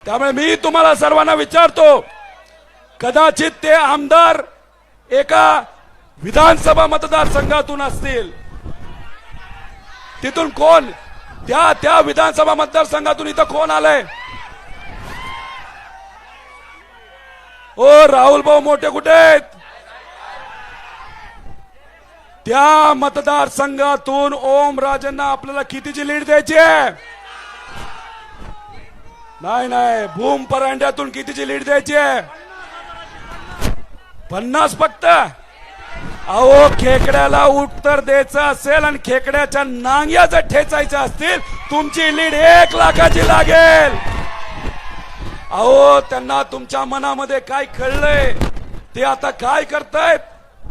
त्यामुळे मी तुम्हाला सर्वांना विचारतो, कदाचित ते आमदार एका विधानसभा मतदारसंघातून असतील, तिथून कोण त्या विधानसभा मतदारसंघातून इथं कोण आलंय? ओ राहुल भाऊ मोठे कुठे आहेत? त्या मतदारसंघातून ओमराजेंना आपल्याला कितीची लीड द्यायची आहे? नाही, भूम परांड्यातून कितीची लीड द्यायची आहे? 50 फक्त. अहो, खेकड्याला उत्तर द्यायचं असेल आणि खेकड्याच्या नांग्या जर ठेचायच्या असतील, तुमची लीड 1 लाखाची लागेल. अहो, त्यांना तुमच्या मनामध्ये काय कळलंय ते आता काय करतायत,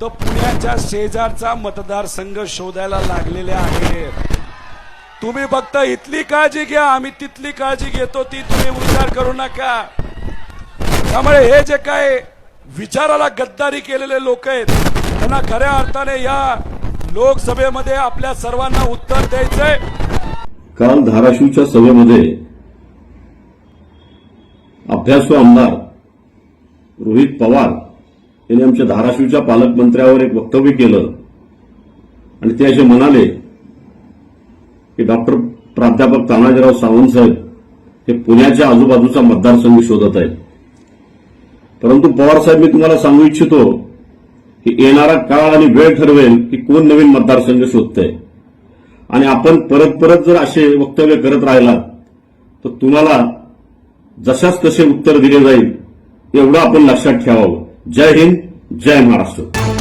तर पुण्याच्या शेजारचा मतदारसंघ शोधायला लागलेले आहेत. तुम्ही फक्त इथली काळजी घ्या, आम्ही तिथली काळजी घेतो, ती तुम्ही विचार करू नका. त्यामुळे हे जे काय विचाराला गद्दारी केलेले लोक आहेत, त्यांना खऱ्या अर्थाने या लोकसभेमध्ये आपल्या सर्वांना उत्तर द्यायचंय. काल धाराशिवच्या सभेमध्ये अभ्यासू आमदार रोहित पवार यांनी आमच्या धाराशिवच्या पालकमंत्र्यावर एक वक्तव्य केलं आणि ते असे म्हणाले की डॉक्टर प्राध्यापक तानाजीराव सावंत साहेब हे पुण्याच्या आजूबाजूचा मतदारसंघ शोधत आहेत. परंतु पवार साहेब, मी तुम्हाला सांगू इच्छितो की येणारा काळ आणि वेळ ठरवेल की कोण नवीन मतदारसंघ शोधतंय. आणि आपण परत परत जर असे वक्तव्य करत राहिलात तर तुम्हाला जशाच तसे उत्तर दिले जाईल, एवढं आपण लक्षात ठेवावं. जय हिंद, जय महाराष्ट्र.